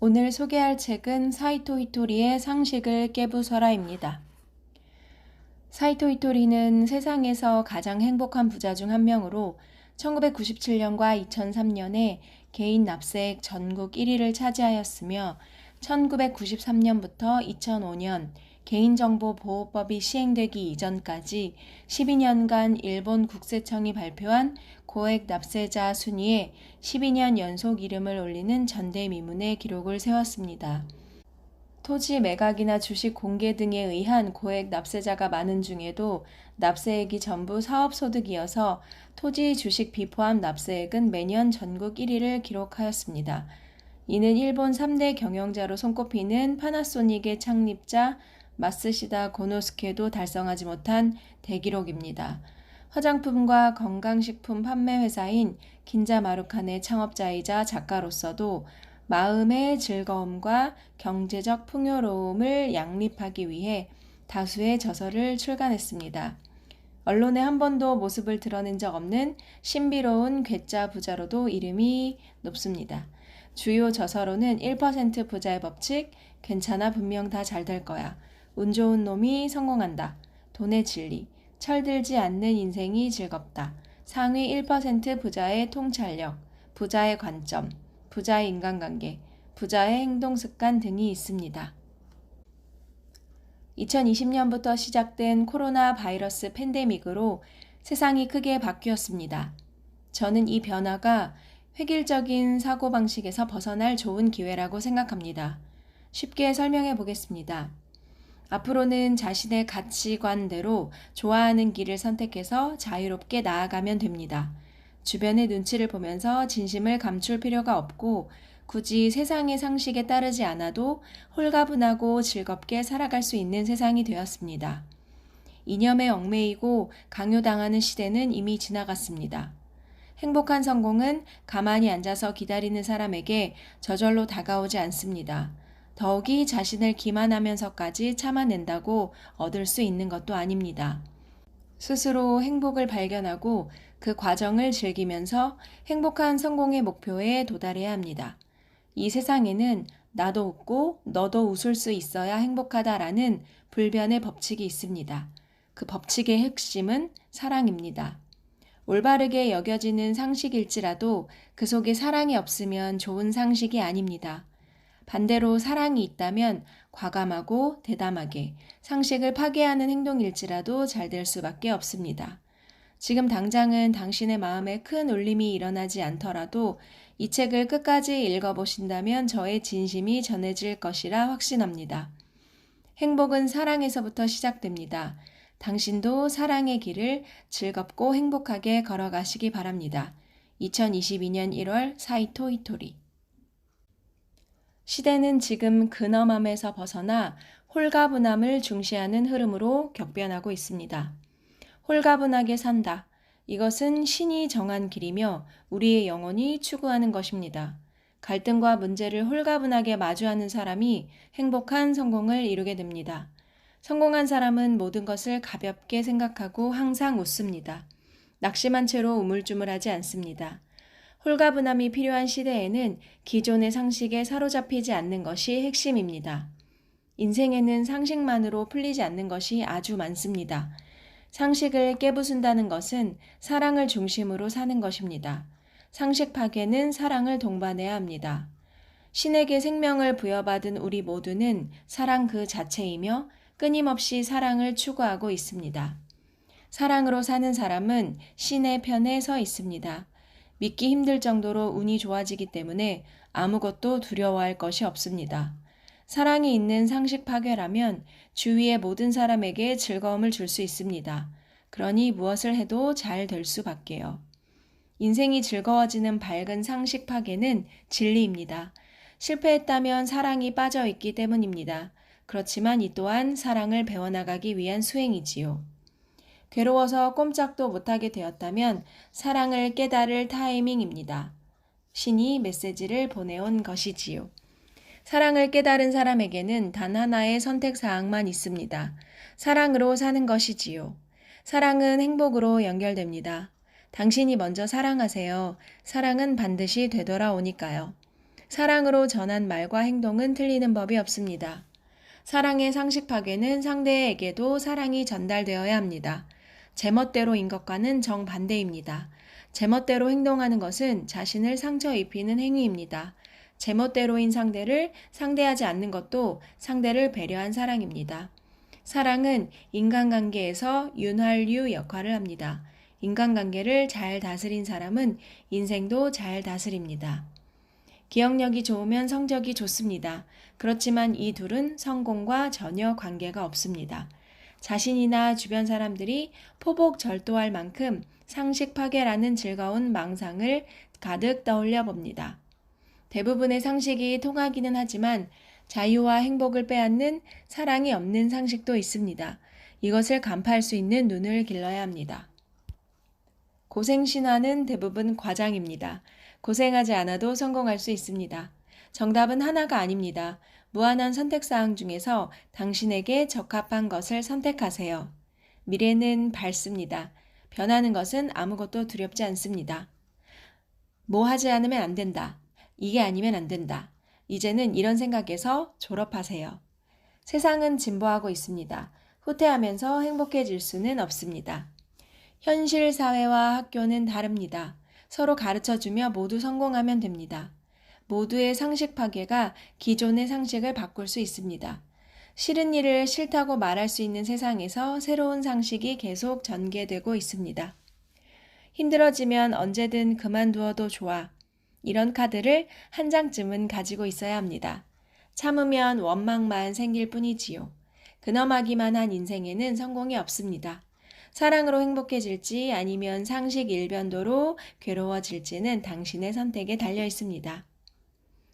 오늘 소개할 책은 사이토 히토리의 상식을 깨부숴라입니다. 사이토 히토리는 세상에서 가장 행복한 부자 중 한 명으로 1997년과 2003년에 개인 납세액 전국 1위를 차지하였으며 1993년부터 2005년 개인정보보호법이 시행되기 이전까지 12년간 일본 국세청이 발표한 고액 납세자 순위에 12년 연속 이름을 올리는 전대미문의 기록을 세웠습니다. 토지 매각이나 주식 공개 등에 의한 고액 납세자가 많은 중에도 납세액이 전부 사업소득이어서 토지 주식 비포함 납세액은 매년 전국 1위를 기록하였습니다. 이는 일본 3대 경영자로 손꼽히는 파나소닉의 창립자 마쓰시다 고노스케도 달성하지 못한 대기록입니다. 화장품과 건강식품 판매 회사인 긴자마루칸의 창업자이자 작가로서도 마음의 즐거움과 경제적 풍요로움을 양립하기 위해 다수의 저서를 출간했습니다. 언론에 한 번도 모습을 드러낸 적 없는 신비로운 괴짜 부자로도 이름이 높습니다. 주요 저서로는 1% 부자의 법칙, 괜찮아 분명 다 잘 될 거야, 운 좋은 놈이 성공한다, 돈의 진리, 철들지 않는 인생이 즐겁다, 상위 1% 부자의 통찰력, 부자의 관점, 부자의 인간관계, 부자의 행동습관 등이 있습니다. 2020년부터 시작된 코로나 바이러스 팬데믹으로 세상이 크게 바뀌었습니다. 저는 이 변화가 획일적인 사고방식에서 벗어날 좋은 기회라고 생각합니다. 쉽게 설명해 보겠습니다. 앞으로는 자신의 가치관대로 좋아하는 길을 선택해서 자유롭게 나아가면 됩니다. 주변의 눈치를 보면서 진심을 감출 필요가 없고 굳이 세상의 상식에 따르지 않아도 홀가분하고 즐겁게 살아갈 수 있는 세상이 되었습니다. 이념에 얽매이고 강요당하는 시대는 이미 지나갔습니다. 행복한 성공은 가만히 앉아서 기다리는 사람에게 저절로 다가오지 않습니다. 더욱이 자신을 기만하면서까지 참아낸다고 얻을 수 있는 것도 아닙니다. 스스로 행복을 발견하고 그 과정을 즐기면서 행복한 성공의 목표에 도달해야 합니다. 이 세상에는 나도 웃고 너도 웃을 수 있어야 행복하다라는 불변의 법칙이 있습니다. 그 법칙의 핵심은 사랑입니다. 올바르게 여겨지는 상식일지라도 그 속에 사랑이 없으면 좋은 상식이 아닙니다. 반대로 사랑이 있다면 과감하고 대담하게 상식을 파괴하는 행동일지라도 잘 될 수밖에 없습니다. 지금 당장은 당신의 마음에 큰 울림이 일어나지 않더라도 이 책을 끝까지 읽어보신다면 저의 진심이 전해질 것이라 확신합니다. 행복은 사랑에서부터 시작됩니다. 당신도 사랑의 길을 즐겁고 행복하게 걸어가시기 바랍니다. 2022년 1월 사이토 히토리. 시대는 지금 근엄함에서 벗어나 홀가분함을 중시하는 흐름으로 격변하고 있습니다. 홀가분하게 산다. 이것은 신이 정한 길이며 우리의 영혼이 추구하는 것입니다. 갈등과 문제를 홀가분하게 마주하는 사람이 행복한 성공을 이루게 됩니다. 성공한 사람은 모든 것을 가볍게 생각하고 항상 웃습니다. 낙심한 채로 우물쭈물하지 않습니다. 홀가분함이 필요한 시대에는 기존의 상식에 사로잡히지 않는 것이 핵심입니다. 인생에는 상식만으로 풀리지 않는 것이 아주 많습니다. 상식을 깨부순다는 것은 사랑을 중심으로 사는 것입니다. 상식 파괴는 사랑을 동반해야 합니다. 신에게 생명을 부여받은 우리 모두는 사랑 그 자체이며 끊임없이 사랑을 추구하고 있습니다. 사랑으로 사는 사람은 신의 편에 서 있습니다. 믿기 힘들 정도로 운이 좋아지기 때문에 아무것도 두려워할 것이 없습니다. 사랑이 있는 상식 파괴라면 주위의 모든 사람에게 즐거움을 줄 수 있습니다. 그러니 무엇을 해도 잘 될 수밖에요. 인생이 즐거워지는 밝은 상식 파괴는 진리입니다. 실패했다면 사랑이 빠져 있기 때문입니다. 그렇지만 이 또한 사랑을 배워나가기 위한 수행이지요. 괴로워서 꼼짝도 못하게 되었다면 사랑을 깨달을 타이밍입니다. 신이 메시지를 보내온 것이지요. 사랑을 깨달은 사람에게는 단 하나의 선택사항만 있습니다. 사랑으로 사는 것이지요. 사랑은 행복으로 연결됩니다. 당신이 먼저 사랑하세요. 사랑은 반드시 되돌아오니까요. 사랑으로 전한 말과 행동은 틀리는 법이 없습니다. 사랑의 상식 파괴는 상대에게도 사랑이 전달되어야 합니다. 제멋대로인 것과는 정반대입니다. 제멋대로 행동하는 것은 자신을 상처 입히는 행위입니다. 제멋대로인 상대를 상대하지 않는 것도 상대를 배려한 사랑입니다. 사랑은 인간관계에서 윤활유 역할을 합니다. 인간관계를 잘 다스린 사람은 인생도 잘 다스립니다. 기억력이 좋으면 성적이 좋습니다. 그렇지만 이 둘은 성공과 전혀 관계가 없습니다. 자신이나 주변 사람들이 포복절도할 만큼 상식 파괴라는 즐거운 망상을 가득 떠올려 봅니다. 대부분의 상식이 통하기는 하지만 자유와 행복을 빼앗는 사랑이 없는 상식도 있습니다. 이것을 간파할 수 있는 눈을 길러야 합니다. 고생신화는 대부분 과장입니다. 고생하지 않아도 성공할 수 있습니다. 정답은 하나가 아닙니다. 무한한 선택사항 중에서 당신에게 적합한 것을 선택하세요. 미래는 밝습니다. 변하는 것은 아무것도 두렵지 않습니다. 뭐 하지 않으면 안 된다. 이게 아니면 안 된다. 이제는 이런 생각에서 졸업하세요. 세상은 진보하고 있습니다. 후퇴하면서 행복해질 수는 없습니다. 현실 사회와 학교는 다릅니다. 서로 가르쳐주며 모두 성공하면 됩니다. 모두의 상식 파괴가 기존의 상식을 바꿀 수 있습니다. 싫은 일을 싫다고 말할 수 있는 세상에서 새로운 상식이 계속 전개되고 있습니다. 힘들어지면 언제든 그만두어도 좋아. 이런 카드를 한 장쯤은 가지고 있어야 합니다. 참으면 원망만 생길 뿐이지요. 근엄하기만 한 인생에는 성공이 없습니다. 사랑으로 행복해질지 아니면 상식 일변도로 괴로워질지는 당신의 선택에 달려 있습니다.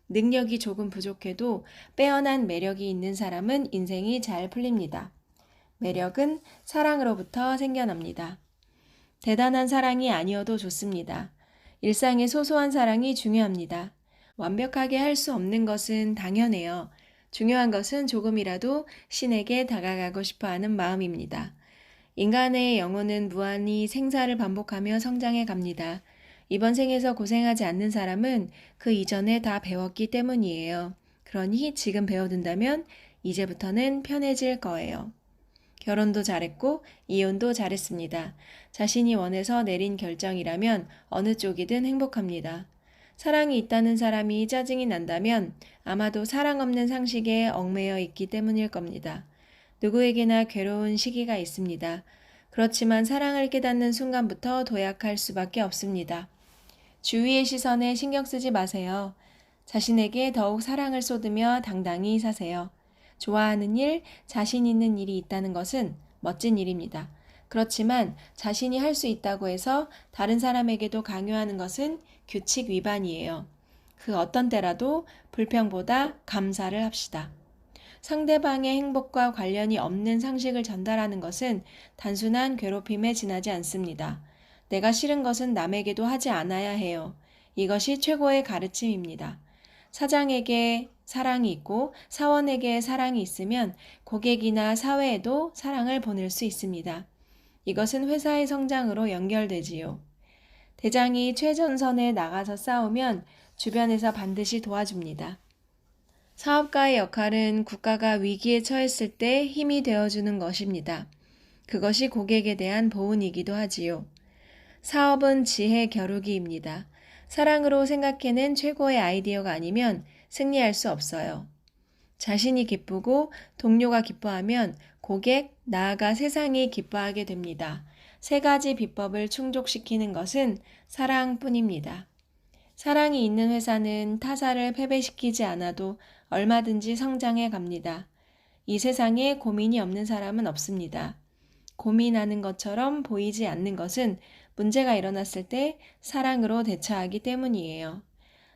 능력이 조금 부족해도 빼어난 매력이 있는 사람은 인생이 잘 풀립니다. 매력은 사랑으로부터 생겨납니다. 대단한 사랑이 아니어도 좋습니다. 일상의 소소한 사랑이 중요합니다. 완벽하게 할 수 없는 것은 당연해요. 중요한 것은 조금이라도 신에게 다가가고 싶어 하는 마음입니다. 인간의 영혼은 무한히 생사를 반복하며 성장해 갑니다. 이번 생에서 고생하지 않는 사람은 그 이전에 다 배웠기 때문이에요. 그러니 지금 배워둔다면 이제부터는 편해질 거예요. 결혼도 잘했고 이혼도 잘했습니다. 자신이 원해서 내린 결정이라면 어느 쪽이든 행복합니다. 사랑이 있다는 사람이 짜증이 난다면 아마도 사랑 없는 상식에 얽매여 있기 때문일 겁니다. 누구에게나 괴로운 시기가 있습니다. 그렇지만 사랑을 깨닫는 순간부터 도약할 수밖에 없습니다. 주위의 시선에 신경 쓰지 마세요. 자신에게 더욱 사랑을 쏟으며 당당히 사세요. 좋아하는 일, 자신 있는 일이 있다는 것은 멋진 일입니다. 그렇지만 자신이 할 수 있다고 해서 다른 사람에게도 강요하는 것은 규칙 위반이에요. 그 어떤 때라도 불평보다 감사를 합시다. 상대방의 행복과 관련이 없는 상식을 전달하는 것은 단순한 괴롭힘에 지나지 않습니다. 내가 싫은 것은 남에게도 하지 않아야 해요. 이것이 최고의 가르침입니다. 사장에게 사랑이 있고 사원에게 사랑이 있으면 고객이나 사회에도 사랑을 보낼 수 있습니다. 이것은 회사의 성장으로 연결되지요. 대장이 최전선에 나가서 싸우면 주변에서 반드시 도와줍니다. 사업가의 역할은 국가가 위기에 처했을 때 힘이 되어주는 것입니다. 그것이 고객에 대한 보은이기도 하지요. 사업은 지혜 겨루기입니다. 사랑으로 생각해낸 최고의 아이디어가 아니면 승리할 수 없어요. 자신이 기쁘고 동료가 기뻐하면 고객, 나아가 세상이 기뻐하게 됩니다. 세 가지 비법을 충족시키는 것은 사랑뿐입니다. 사랑이 있는 회사는 타사를 패배시키지 않아도 얼마든지 성장해 갑니다. 이 세상에 고민이 없는 사람은 없습니다. 고민하는 것처럼 보이지 않는 것은 문제가 일어났을 때 사랑으로 대처하기 때문이에요.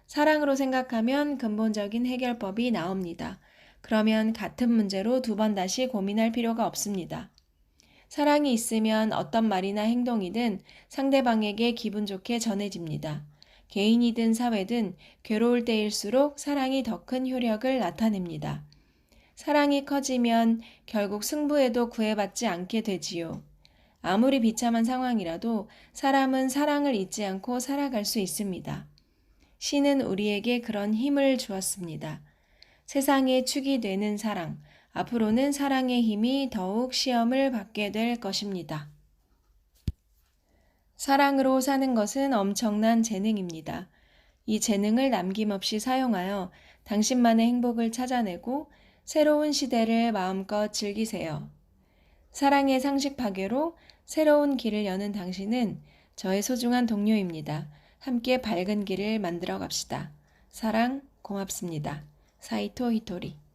사랑으로 생각하면 근본적인 해결법이 나옵니다. 그러면 같은 문제로 두 번 다시 고민할 필요가 없습니다. 사랑이 있으면 어떤 말이나 행동이든 상대방에게 기분 좋게 전해집니다. 개인이든 사회든 괴로울 때일수록 사랑이 더 큰 효력을 나타냅니다. 사랑이 커지면 결국 승부에도 구애받지 않게 되지요. 아무리 비참한 상황이라도 사람은 사랑을 잊지 않고 살아갈 수 있습니다. 신은 우리에게 그런 힘을 주었습니다. 세상의 축이 되는 사랑, 앞으로는 사랑의 힘이 더욱 시험을 받게 될 것입니다. 사랑으로 사는 것은 엄청난 재능입니다. 이 재능을 남김없이 사용하여 당신만의 행복을 찾아내고 새로운 시대를 마음껏 즐기세요. 사랑의 상식 파괴로 새로운 길을 여는 당신은 저의 소중한 동료입니다. 함께 밝은 길을 만들어 갑시다. 사랑, 고맙습니다. 사이토 히토리